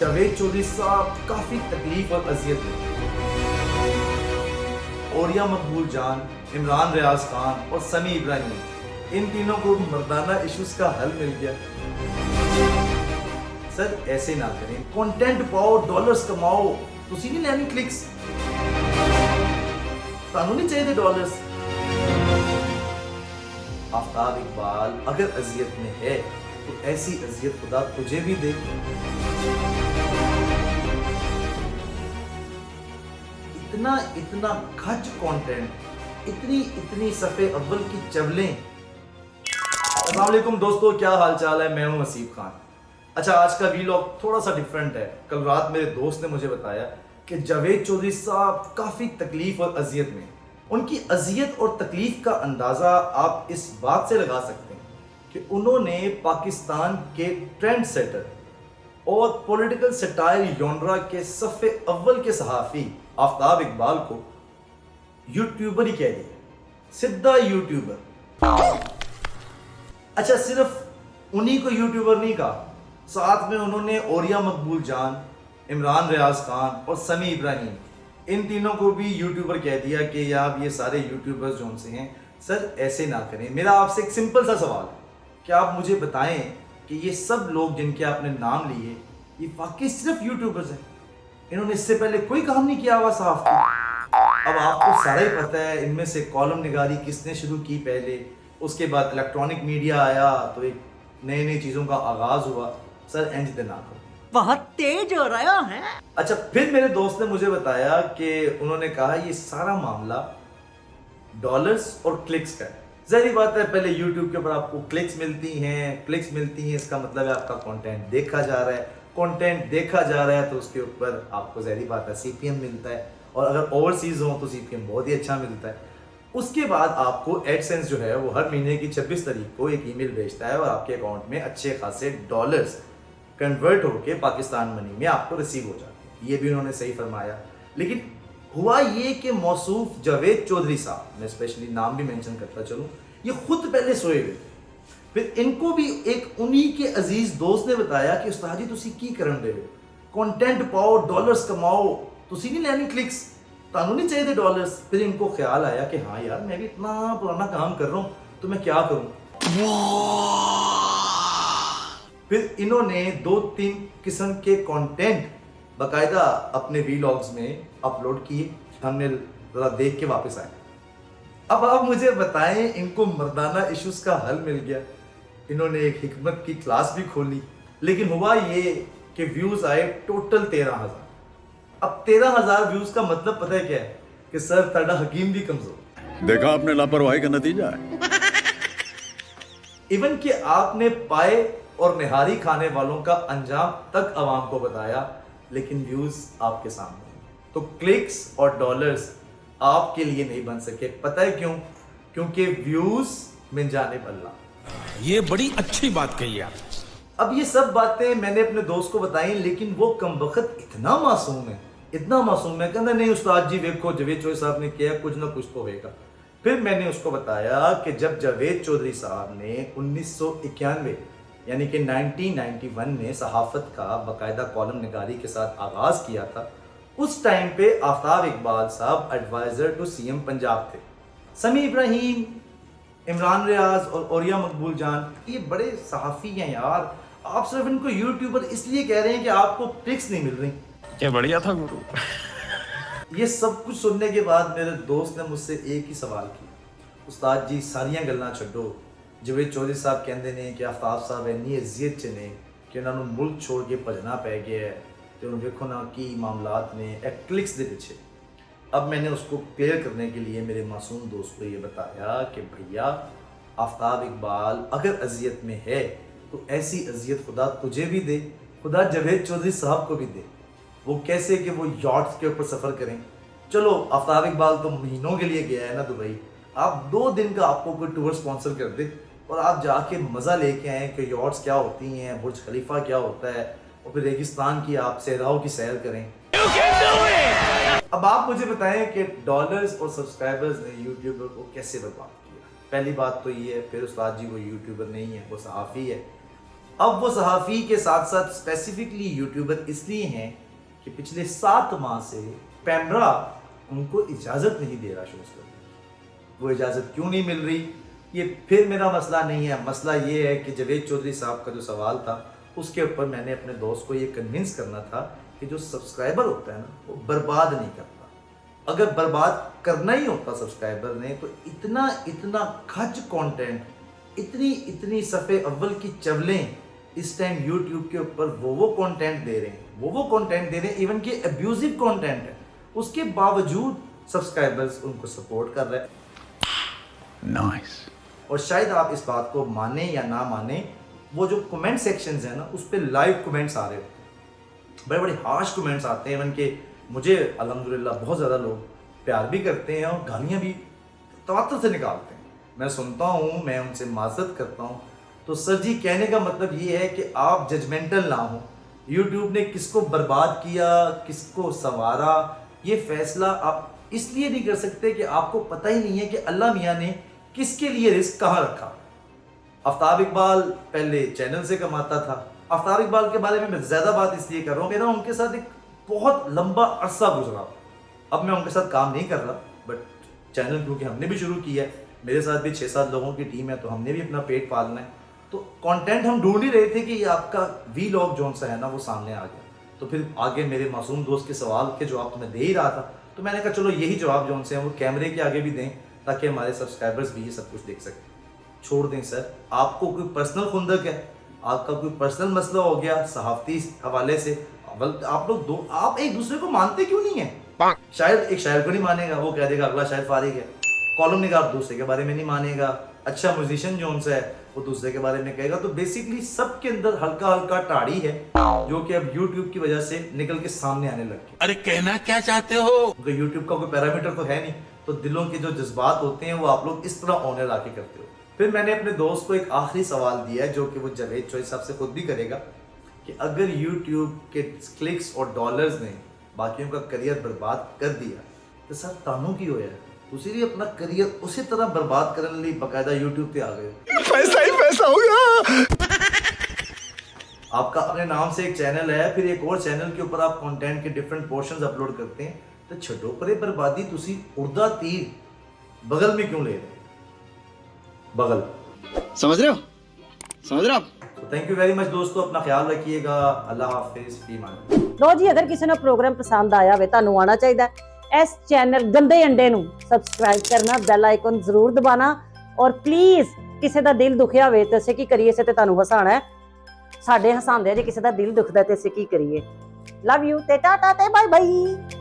जावेद चौधरी साहब काफी तकलीफ और अजियत में, ओरिया मकबूल जान, इमरान रियाज खान और समी इब्राहिम, इन तीनों को मर्दाना इश्यूज का हल मिल गया। सर ऐसे ना करें, कंटेंट पाओ, डॉलर्स कमाओ, तुसी नहीं लेनी क्लिक्स, तानू नहीं चाहिए डॉलर्स। आफ्ताब इकबाल अगर अजियत में है तो ऐसी अजियत खुदा तुझे भी दे। इतना इतना खच कंटेंट, इतनी सफ़े अव्वल की चवलें। अस्सलाम वालेकुम दोस्तों, क्या हाल चाल है? मैं हूं हसीब खान। अच्छा, आज का वीलॉग थोड़ा सा डिफरेंट है। कल रात मेरे दोस्त ने मुझे बताया कि जावेद चौधरी साहब काफ़ी तकलीफ और अजियत में। उनकी अजियत और तकलीफ का अंदाज़ा आप इस बात से लगा सकते हैं कि उन्होंने पाकिस्तान के ट्रेंड सेटर और पॉलिटिकल सटायर योनरा के सफ़े अव्वल के सहाफ़ी आफ्ताब इकबाल को यूट्यूबर ही कह दिया, सीधा यूट्यूबर। अच्छा, सिर्फ उन्हीं को यूट्यूबर नहीं कहा, साथ में उन्होंने ओरिया मकबूल जान, इमरान रियाज खान और समी इब्राहिम, इन तीनों को भी यूट्यूबर कह दिया कि यार ये सारे यूट्यूबर्स जो उनसे हैं। सर ऐसे ना करें। मेरा आपसे एक सिंपल सा सवाल है कि आप मुझे बताएं कि ये सब लोग जिनके आपने नाम लिए ये वाकई सिर्फ यूट्यूबर्स हैं? इन्होंने इससे पहले कोई काम नहीं किया हुआ साहब को। अब आपको सारा ही पता है इनमें से कॉलम निगारी किसने शुरू की पहले, उसके बाद इलेक्ट्रॉनिक मीडिया आया तो एक नई नई चीज़ों का आगाज़ हुआ। सर इंज देना करो, बहुत तेज हो रहा है। अच्छा, फिर मेरे दोस्त ने मुझे बताया कि उन्होंने कहा ये सारा मामला डॉलर्स और क्लिक्स का है। ज़ाहिर बात है, पहले यूट्यूब के ऊपर आपको क्लिक्स मिलती हैं, इसका मतलब है आपका कंटेंट देखा जा रहा है। कंटेंट देखा जा रहा है तो उसके ऊपर आपको ज़ाहिर बात है सीपीएम मिलता है, और अगर ओवरसीज़ हो तो सीपीएम बहुत ही अच्छा मिलता है। उसके बाद आपको एडसेंस जो है वो हर महीने की 26 तारीख को एक ईमेल भेजता है और आपके अकाउंट में अच्छे खासे डॉलर्स कन्वर्ट होके पाकिस्तान मनी में आपको रिसीव हो जाते हैं। ये भी उन्होंने सही फरमाया। लेकिन हुआ ये कि मौसूफ जावेद चौधरी साहब, मैं स्पेशली नाम भी मेंशन करता चलूँ, ये खुद पहले सोए हुए थे। फिर इनको भी एक उन्हीं के अजीज दोस्त ने बताया कि उस्ताद जी तुसी की करन दे हो, कंटेंट पाओ, डॉलर्स कमाओ, तुसी नहीं लेनी क्लिक्स, तानू नहीं चाहिए डॉलर्स। फिर इनको ख्याल आया कि हाँ यार, मैं भी इतना पुराना काम कर रहा हूँ तो मैं क्या करूँ। फिर इन्होंने 2-3 किस्म के कंटेंट बाकायदा अपने वीलॉग्स में अपलोड किए। हमने ज़रा देख के वापस आए। अब आप मुझे बताएं, इनको मर्दाना इश्यूज का हल मिल गया। इन्होंने एक हिकमत की क्लास भी खोली, लेकिन हुआ ये कि व्यूज़ आए टोटल 13,000। अब 13,000 व्यूज़ का मतलब पता है क्या है? कि सर ताड़ा हकीम भी कमजोर। देखा आपने लापरवाही का नतीजा है। इवन कि आपने पाए और निहारी खाने वालों का अंजाम तक आवाम को बताया, लेकिन व्यूज आपके सामने। तो क्लिक्स और डॉलर्स आपके लिए नहीं बन सके। पता है क्यों? क्योंकि व्यूज मिन जानिब अल्लाह। ये बड़ी अच्छी बात कही आप। अब ये सब बातें मैंने अपने दोस्त को बताई, लेकिन वो कमबख्त इतना मासूम है, कहता नहीं उस्ताद जी देखो जावेद चौधरी साहब ने किया, कुछ ना कुछ तो होगा। फिर मैंने उसको बताया कि जब जावेद चौधरी साहब ने 1991 यानी कि 1991 में सहाफ़त का बाकायदा कॉलम निगारी के साथ आगाज़ किया था, उस टाइम पे आफ्ताब इकबाल साहब एडवाइज़र टू सीएम पंजाब थे। समी इब्राहिम, इमरान रियाज और ओरिया मकबूल जान ये बड़े सहाफ़ी हैं यार। आप सिर्फ इनको यूट्यूबर इसलिए कह रहे हैं कि आपको क्लिक्स नहीं मिल रही। क्या बढ़िया था गुरु। ये सब कुछ सुनने के बाद मेरे दोस्त ने मुझसे एक ही सवाल किया, उस्ताद जी सारियां गल्लां छड्डो, जावेद चौधरी साहब कहते हैं कि आफ्ताब साहब इन्नी अजियत च ने कि उन्होंने मुल्क छोड़ के भजना पै गया है, तो उन्हें देखो ना कि मामलात ने क्लिक्स के पीछे। अब मैंने उसको क्लियर करने के लिए मेरे मासूम दोस्त को ये बताया कि भैया आफ्ताब इकबाल अगर अजियत में है तो ऐसी अजियत खुदा तुझे भी दे, खुदा जावेद चौधरी साहब को भी दे। वो कैसे कि वो यॉट्स के ऊपर सफ़र करें। चलो आफ्ताब इकबाल तो महीनों के लिए गया है ना दुबई, आप 2 दिन का आपको कोई टूर स्पॉन्सर कर दे और आप जाके मज़ा लेके आएँ कि यॉट्स क्या होती हैं, बुर्ज खलीफा क्या होता है, और फिर रेगिस्तान की आप सहराओं की सैर करें। अब आप मुझे बताएं कि डॉलर्स और सब्सक्राइबर्स ने यूट्यूबर को कैसे बर्बाद किया। पहली बात तो ये है, फिर उस्ताद जी वो यूट्यूबर नहीं है, वो सहाफ़ी है। अब वो सहाफ़ी के साथ साथ स्पेसिफिकली यूट्यूबर इसलिए हैं कि पिछले 7 माह से पैमरा उनको इजाज़त नहीं दे रहा शोज़ करने की। वो इजाज़त क्यों नहीं मिल रही, ये फिर मेरा मसला नहीं है। मसला ये है कि जावेद चौधरी साहब का जो सवाल था उसके ऊपर मैंने अपने दोस्त को ये कन्विंस करना था कि जो सब्सक्राइबर होता है ना वो बर्बाद नहीं करता। अगर बर्बाद करना ही होता सब्सक्राइबर ने तो इतना खच कंटेंट, इतनी सफ़े अव्वल की चवलें इस टाइम यूट्यूब के ऊपर वो कंटेंट दे रहे हैं, वो कंटेंट दे रहे हैं इवन कि एब्यूजिव कंटेंट है, उसके बावजूद सब्सक्राइबर्स उनको सपोर्ट कर रहे हैं। नाइस। और शायद आप इस बात को माने या ना माने, वो जो कमेंट सेक्शंस हैं ना उस पर लाइव कमेंट्स आ रहे होते हैं, बड़े बड़े हार्श कमेंट्स आते हैं। इवन के मुझे अल्हम्दुलिल्लाह बहुत ज़्यादा लोग प्यार भी करते हैं और गालियाँ भी तवातर से निकालते हैं। मैं सुनता हूँ, मैं उनसे माज़रत करता हूँ। तो सर जी कहने का मतलब ये है कि आप जजमेंटल ना हो। यूट्यूब ने किसको बर्बाद किया, किसको संवारा, ये फैसला आप इसलिए नहीं कर सकते कि आपको पता ही नहीं है कि अल्लाह मियाँ ने किसके लिए रिस्क कहाँ रखा। आफ्ताब इकबाल पहले चैनल से कमाता था। आफ्ताब इकबाल के बारे में मैं ज़्यादा बात इसलिए कर रहा हूँ, मेरा उनके साथ एक बहुत लंबा अरसा गुजरा। अब मैं उनके साथ काम नहीं कर रहा, बट चैनल क्योंकि हमने भी शुरू किया है, मेरे साथ भी 6-7 लोगों की टीम है, तो हमने भी अपना पेट पालना है। तो कंटेंट हम ढूंढ ही रहे थे कि ये आपका वीलॉग जोन सा है ना वो सामने आ गया। तो फिर आगे मेरे मासूम दोस्त के सवाल के जवाब तो मैं दे ही रहा था, तो मैंने कहा चलो यही जवाब जोन से हैं वो कैमरे के आगे भी दें ताकि हमारे सब्सक्राइबर्स भी ये सब कुछ देख सकें। छोड़ दें सर, आपको कोई पर्सनल खुंदक है, आपका कोई पर्सनल मसला हो गया सहाफ़ती हवाले से, आप लोग दो आप एक दूसरे को मानते क्यों नहीं है? शायद एक शायर को नहीं मानेगा, वो कह देगा अगला शायर फारिग है। कॉलम निगार दूसरे के बारे में नहीं मानेगा। अच्छा म्यूजिशियन जो उनसे है वो दूसरे के बारे में कहेगा। तो बेसिकली सबके अंदर हल्का हल्का टाड़ी है जो कि अब यूट्यूब की वजह से निकल के सामने आने लग गया। अरे कहना क्या चाहते हो? क्योंकि यूट्यूब का कोई पैरामीटर तो है नहीं, तो दिलों के जो जज्बात होते हैं वो आप लोग इस तरह ऑनर आके करते हो। फिर मैंने अपने दोस्त को एक आखिरी सवाल दिया है जो कि वो जावेद चौधरी साहब से खुद भी करेगा कि अगर यूट्यूब के क्लिक्स और डॉलर्स ने बाकियों का करियर बर्बाद कर दिया तो सर तानू की होया तुसी भी अपना करियर उसी तरह बर्बाद करने लिए बाकायदा यूट्यूब पे आ गए। पैसा ही पैसा होगा। आपका अपने नाम से एक चैनल है, फिर एक और चैनल के ऊपर आप कंटेंट के डिफरेंट पोर्शंस अपलोड करते हैं, तो छड्डो परे बर्बादी तुसी उड़दा तीर बगल में क्यों ले रहे हैं? बगल समझ रहे हो आप? थैंक यू वेरी मच दोस्तों, अपना ख्याल रखिएगा। अल्लाह हाफिज, फी मान। ਲੋ ਜੀ ਅਗਰ ਕਿਸੇ ਨੂੰ ਪ੍ਰੋਗਰਾਮ ਪਸੰਦ ਆਇਆ ਹੋਵੇ ਤੁਹਾਨੂੰ ਆਉਣਾ ਚਾਹੀਦਾ ਇਸ ਚੈਨਲ ਗੰਦੇ ਅੰਡੇ ਨੂੰ ਸਬਸਕ੍ਰਾਈਬ ਕਰਨਾ, ਬੈਲ ਆਈਕਨ ਜ਼ਰੂਰ ਦਬਾਣਾ ਔਰ ਪਲੀਜ਼ ਕਿਸੇ ਦਾ ਦਿਲ ਦੁਖਿਆ ਹੋਵੇ ਤੇ ਅਸੀਂ ਕੀ ਕਰੀਏ, ਇਸੇ ਤੇ ਤੁਹਾਨੂੰ ਹਸਾਣਾ ਹੈ। ਸਾਡੇ ਹਸਾਉਂਦੇ ਜੇ ਕਿਸੇ ਦਾ ਦਿਲ ਦੁਖਦਾ ਤੇ ਅਸੀਂ ਕੀ ਕਰੀਏ। ਲਵ ਯੂ ਤੇ ਟਾਟਾ ਤੇ ਬਾਏ ਬਾਏ।